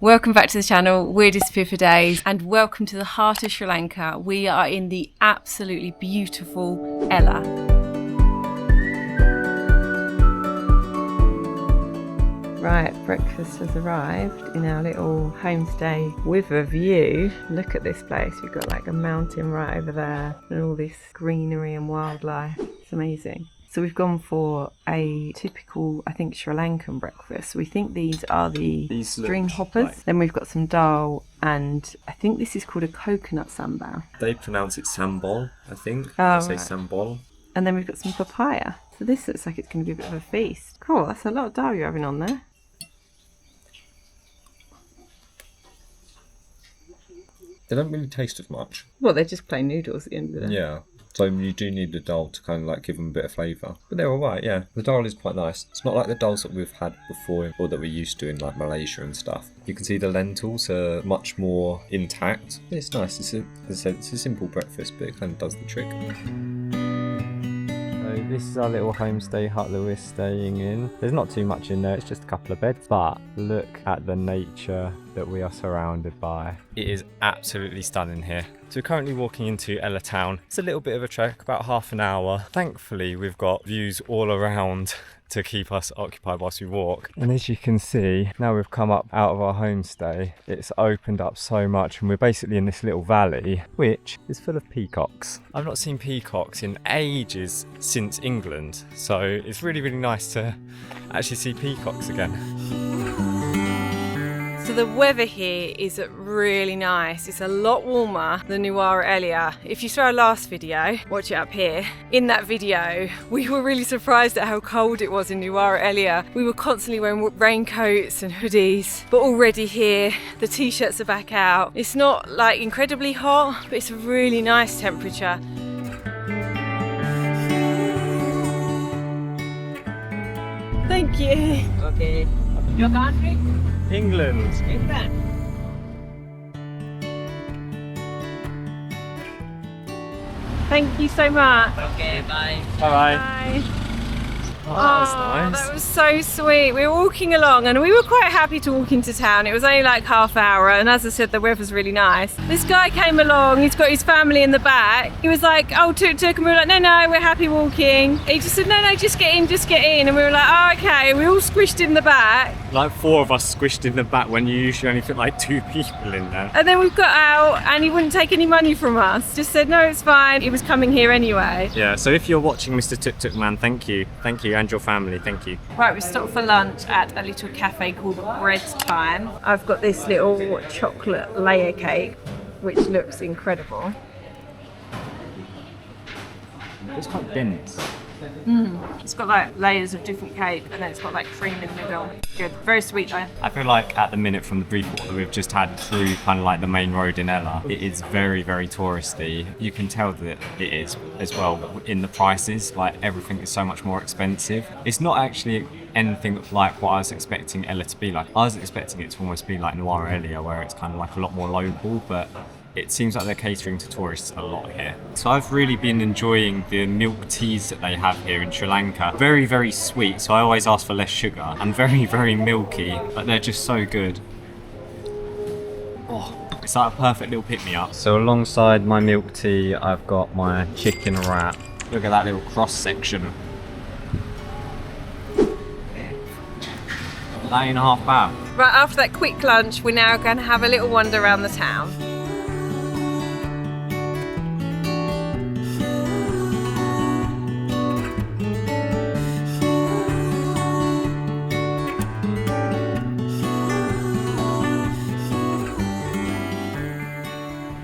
Welcome back to the channel, we're Disappear for Days, and welcome to the heart of Sri Lanka. We are in the absolutely beautiful Ella. Right, breakfast has arrived in our little homestay with a view. Look at this place, we've got like a mountain right over there and all this greenery and wildlife. It's amazing. So we've gone for a typical, I think, Sri Lankan breakfast. We think these are the string hoppers. Like... Then we've got some dal, and I think this is called a coconut sambal. They pronounce it sambol, I think. Oh, They say right. sambol. And then we've got some papaya. So this looks like it's going to be a bit of a feast. Cool, that's a lot of dal you're having on there. They don't really taste as much. Well, they're just plain noodles at the end of the day. Yeah. So you do need the dal to kind of like give them a bit of flavour. But they're alright, yeah. The dal is quite nice. It's not like the dals that we've had before or that we're used to in like Malaysia and stuff. You can see the lentils are much more intact. It's nice. As I said, it's a simple breakfast, but it kind of does the trick. So this is our little homestay hut that we're staying in. There's not too much in there, it's just a couple of beds, but look at the nature that we are surrounded by. It is absolutely stunning here. So we're currently walking into Ella town. It's a little bit of a trek, about half an hour. Thankfully, we've got views all around to keep us occupied whilst we walk. And as you can see, now we've come up out of our homestay, it's opened up so much and we're basically in this little valley, which is full of peacocks. I've not seen peacocks in ages since England, so it's really, really nice to actually see peacocks again. So the weather here is really nice. It's a lot warmer than Nuwara Elia. If you saw our last video, watch it up here. In that video, we were really surprised at how cold it was in Nuwara Elia. We were constantly wearing raincoats and hoodies, but already here, the t-shirts are back out. It's not like incredibly hot, but it's a really nice temperature. Thank you. Okay. Your country? England. England. Thank you so much. Okay, bye. Bye-bye. Bye. Oh, that was nice. That was so sweet. We were walking along and we were quite happy to walk into town. It was only like half hour, and as I said, the weather's really nice. This guy came along, he's got his family in the back. He was like, oh, tuk, and we were like, no, we're happy walking. He just said, no, just get in. And we were like, oh, okay. We all squished in the back. Like 4 of us squished in the back when you usually only fit like 2 people in there. And then we got out and he wouldn't take any money from us. Just said, no, it's fine. He was coming here anyway. Yeah, so if you're watching Mr. Tuk Man, thank you, and your family, thank you. Right, we stopped for lunch at a little cafe called Bread Time. I've got this little chocolate layer cake, which looks incredible. It's quite dense. It's got like layers of different cake, and then it's got like cream in the middle. Good, very sweet though. I feel like at the minute, from the brief walk that we've just had through kind of like the main road in Ella, it is very, very touristy. You can tell that it is as well in the prices, like everything is so much more expensive. It's not actually anything like what I was expecting Ella to be like. I was expecting it to almost be like Nuwara Elia, where it's kind of like a lot more local, but it seems like they're catering to tourists a lot here. So I've really been enjoying the milk teas that they have here in Sri Lanka. Very, very sweet, so I always ask for less sugar, and very, very milky, but they're just so good. Oh, it's like a perfect little pick-me-up. So alongside my milk tea, I've got my chicken wrap. Look at that little cross-section. £9.5 pounds. Right, after that quick lunch, we're now going to have a little wander around the town.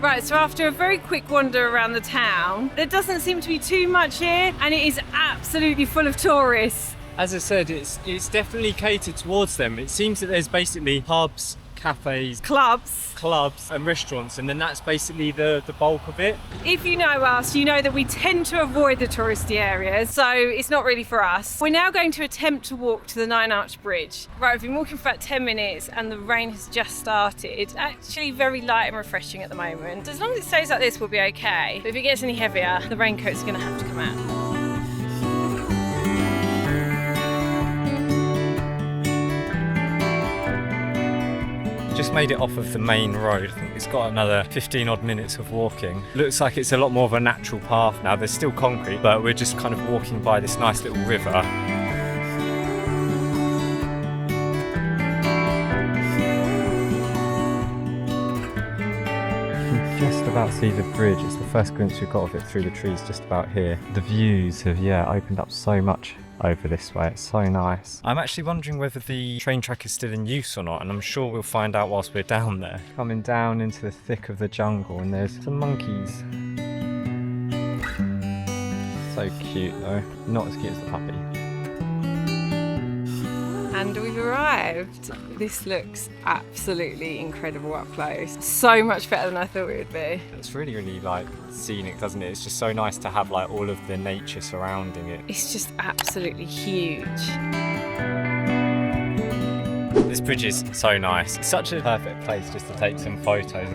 Right, so after a very quick wander around the town, there doesn't seem to be too much here, and it is absolutely full of tourists. As I said, it's definitely catered towards them. It seems that there's basically pubs, cafes, clubs and restaurants, and then that's basically the bulk of it. If you know us, you know that we tend to avoid the touristy areas, so it's not really for us. We're now going to attempt to walk to the 9-arch bridge. Right, we've been walking for about 10 minutes and the rain has just started. It's actually very light and refreshing at the moment. So as long as it stays like this, we'll be okay. But if it gets any heavier, the raincoat's going to have to come out. Just made it off of the main road. I think it's got another 15 odd minutes of walking. Looks like it's a lot more of a natural path now. There's still concrete, but we're just kind of walking by this nice little river. Just about see the bridge. It's the first glimpse we've got of it through the trees just about here. The views have, opened up so much over this way. It's so nice. I'm actually wondering whether the train track is still in use or not, and I'm sure we'll find out whilst we're down there. Coming down into the thick of the jungle, and there's some monkeys. So cute though. Not as cute as the puppy. And we've arrived. This looks absolutely incredible up close. So much better than I thought it would be. It's really, really like scenic, doesn't it? It's just so nice to have like all of the nature surrounding it. It's just absolutely huge. This bridge is so nice. It's such a perfect place just to take some photos.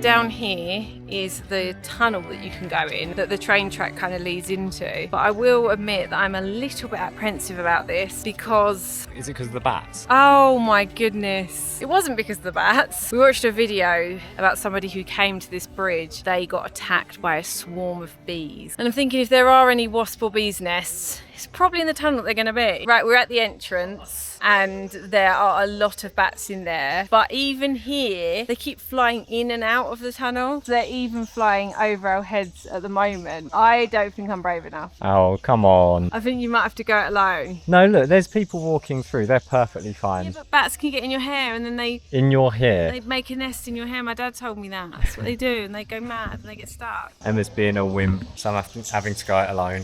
Down here is the tunnel that you can go in, that the train track kind of leads into. But I will admit that I'm a little bit apprehensive about this because... Is it because of the bats? Oh my goodness. It wasn't because of the bats. We watched a video about somebody who came to this bridge. They got attacked by a swarm of bees. And I'm thinking if there are any wasp or bees nests, it's probably in the tunnel that they're going to be. Right, we're at the entrance and there are a lot of bats in there. But even here, they keep flying in and out of the tunnel. They're even flying over our heads at the moment. I don't think I'm brave enough. Oh, come on. I think you might have to go it alone. No, look, there's people walking through. They're perfectly fine. Yeah, but bats can get in your hair and then they In your hair? they make a nest in your hair. My dad told me that. That's what they do, and they go mad and they get stuck. Emma's being a wimp, so I'm having to go it alone.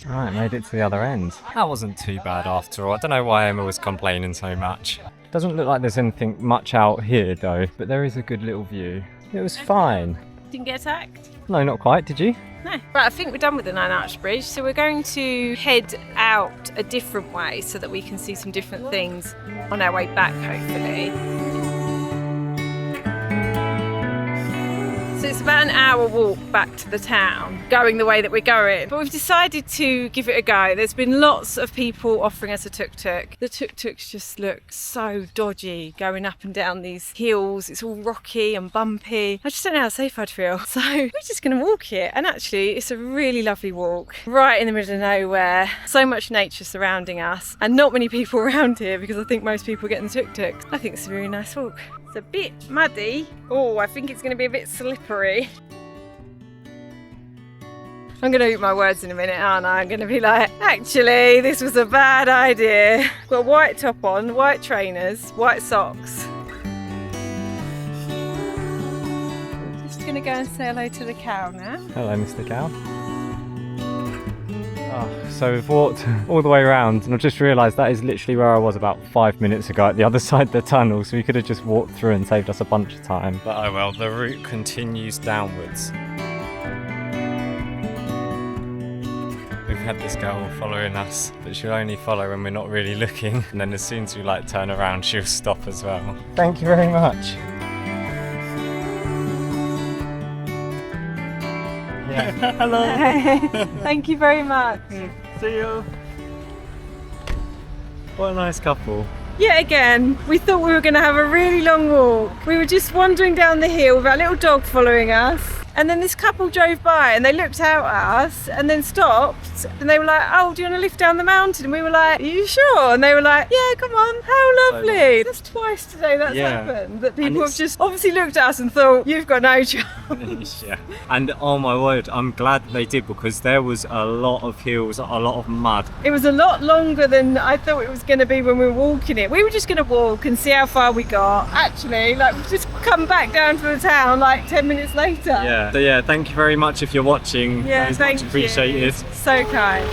Right, made it to the other end. That wasn't too bad after all. I don't know why Emma was complaining so much. Doesn't look like there's anything much out here though, but there is a good little view. It was fine. Didn't get attacked? No, not quite, did you? No. Right, I think we're done with the Nine Arch Bridge, so we're going to head out a different way so that we can see some different things on our way back, hopefully. So it's about an hour walk back to the town, going the way that we're going. But we've decided to give it a go. There's been lots of people offering us a tuk-tuk. The tuk-tuks just look so dodgy, going up and down these hills. It's all rocky and bumpy. I just don't know how safe I'd feel. So we're just going to walk here. And actually, it's a really lovely walk. Right in the middle of nowhere. So much nature surrounding us. And not many people around here because I think most people get in the tuk-tuks. I think it's a really nice walk. It's a bit muddy. Oh, I think it's going to be a bit slippery. I'm going to eat my words in a minute, aren't I? I'm going to be like, actually, this was a bad idea. Got a white top on, white trainers, white socks. Just going to go and say hello to the cow now. Hello, Mr. Cow. Oh, so we've walked all the way around and I've just realised that is literally where I was about 5 minutes ago at the other side of the tunnel, so we could have just walked through and saved us a bunch of time. But oh well, the route continues downwards. We've had this girl following us, but she'll only follow when we're not really looking, and then as soon as we like turn around she'll stop as well. Thank you very much. Yeah. Hello. Thank you very much. See you. What a nice couple. Yet again, we thought we were going to have a really long walk. We were just wandering down the hill with our little dog following us. And then this couple drove by and they looked out at us and then stopped and they were like, oh, do you want to lift down the mountain? And we were like, are you sure? And they were like, yeah, come on, how lovely. That's twice today that's happened, that people have just obviously looked at us and thought, you've got no chance. Yeah. And oh my word, I'm glad they did, because there was a lot of hills, a lot of mud. It was a lot longer than I thought it was going to be when we were walking it. We were just going to walk and see how far we got. Actually, like, we've just come back down to the town like 10 minutes later. Yeah. So yeah, thank you very much if you're watching. Yeah, it's thank much appreciated. So kind.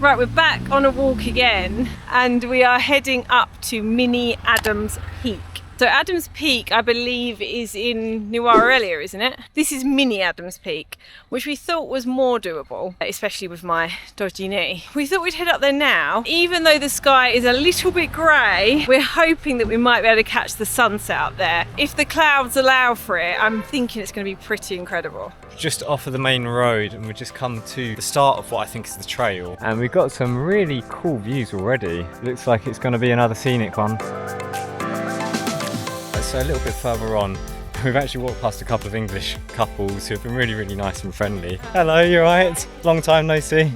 Right, we're back on a walk again and we are heading up to Mini Adams Peak. So Adams Peak, I believe, is in Nuwara, isn't it? This is mini Adams Peak, which we thought was more doable, especially with my dodgy knee. We thought we'd head up there now. Even though the sky is a little bit grey, we're hoping that we might be able to catch the sunset up there. If the clouds allow for it, I'm thinking it's going to be pretty incredible. Just off of the main road, and we've just come to the start of what I think is the trail. And we've got some really cool views already. Looks like it's going to be another scenic one. So a little bit further on, we've actually walked past a couple of English couples who have been really, really nice and friendly. Hello, you alright? Long time no see.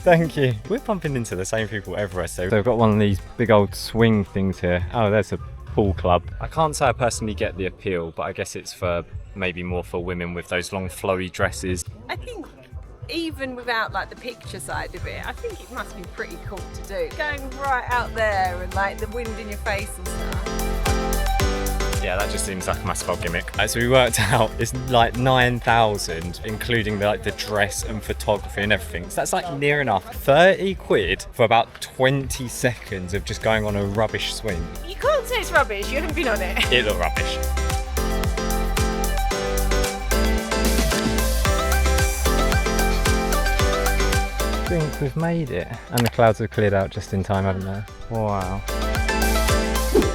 Thank you. We're bumping into the same people everywhere. So we've got one of these big old swing things here. Oh, there's a pool club. I can't say I personally get the appeal, but I guess it's for maybe more for women with those long flowy dresses. I think even without like the picture side of it, I think it must be pretty cool to do. Going right out there and like the wind in your face and stuff. Yeah, that just seems like a massive old gimmick. So we worked out it's like 9,000, including the dress and photography and everything. So that's like near enough 30 quid for about 20 seconds of just going on a rubbish swing. You can't say it's rubbish, you haven't been on it. It looked rubbish. I think we've made it. And the clouds have cleared out just in time, haven't they? Wow.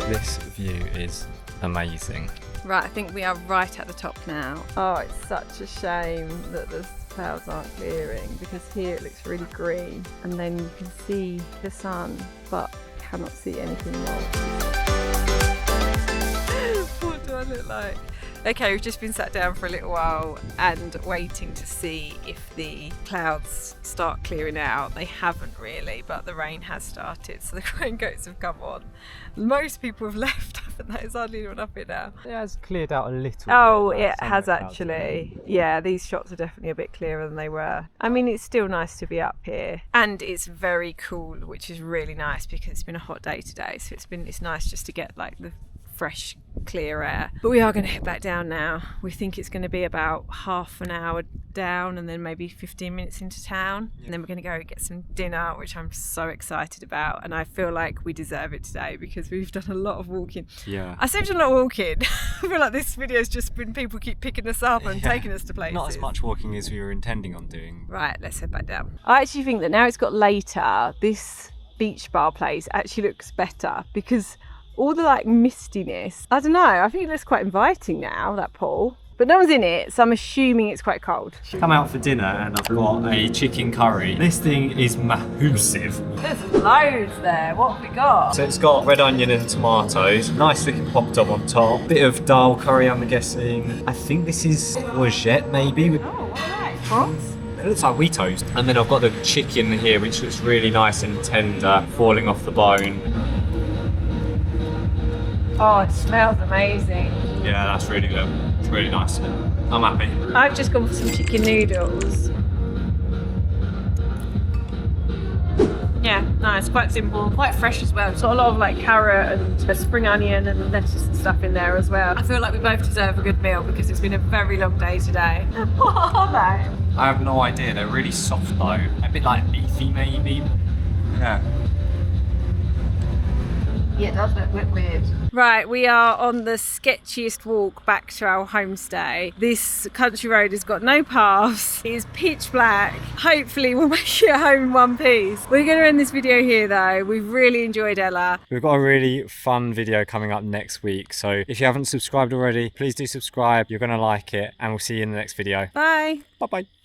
This view is amazing. Right, I think we are right at the top now. Oh, it's such a shame that the clouds aren't clearing, because here it looks really green and then you can see the sun but cannot see anything more. What do I look like? Okay, we've just been sat down for a little while and waiting to see if the clouds start clearing out. They haven't really, but the rain has started, so the raincoats have come on. Most people have left, haven't they? There's hardly anyone up here now. It has cleared out a little bit. Oh, it has actually. Yeah, these shots are definitely a bit clearer than they were. I mean, it's still nice to be up here, and it's very cool, which is really nice because it's been a hot day today, so it's nice just to get like the fresh, clear air. But we are going to head back down now. We think it's going to be about half an hour down and then maybe 15 minutes into town. And then we're going to go get some dinner, which I'm so excited about. And I feel like we deserve it today because we've done a lot of walking. Yeah. I say we've done a lot of walking. I feel like this video's just been people keep picking us up and taking us to places. Not as much walking as we were intending on doing. Right, let's head back down. I actually think that now it's got later, this beach bar place actually looks better because all the like mistiness, I don't know, I think it looks quite inviting now, that pool. But no one's in it, so I'm assuming it's quite cold. Come out for dinner and I've got a chicken curry. This thing is massive. There's loads there, what have we got? So it's got red onion and tomatoes, nice looking pop dog on top, bit of dal curry I'm guessing. I think this is courgette maybe. Oh, alright, prawns? It looks like wheat toast. And then I've got the chicken here, which looks really nice and tender, falling off the bone. Oh, it smells amazing. Yeah, that's really good. It's really nice. I'm happy. I've just gone for some chicken noodles. Yeah, nice, quite simple, quite fresh as well. So a lot of like carrot and a spring onion and lettuce and stuff in there as well. I feel like we both deserve a good meal because it's been a very long day today. What are they? I have no idea. They're really soft though. A bit like beefy maybe. Yeah. Yeah, it does look weird. Right, we are on the sketchiest walk back to our homestay. This country road has got no paths. It is pitch black. Hopefully we'll make it home in one piece. We're going to end this video here though. We've really enjoyed Ella. We've got a really fun video coming up next week. So if you haven't subscribed already, please do subscribe. You're going to like it and we'll see you in the next video. Bye. Bye-bye.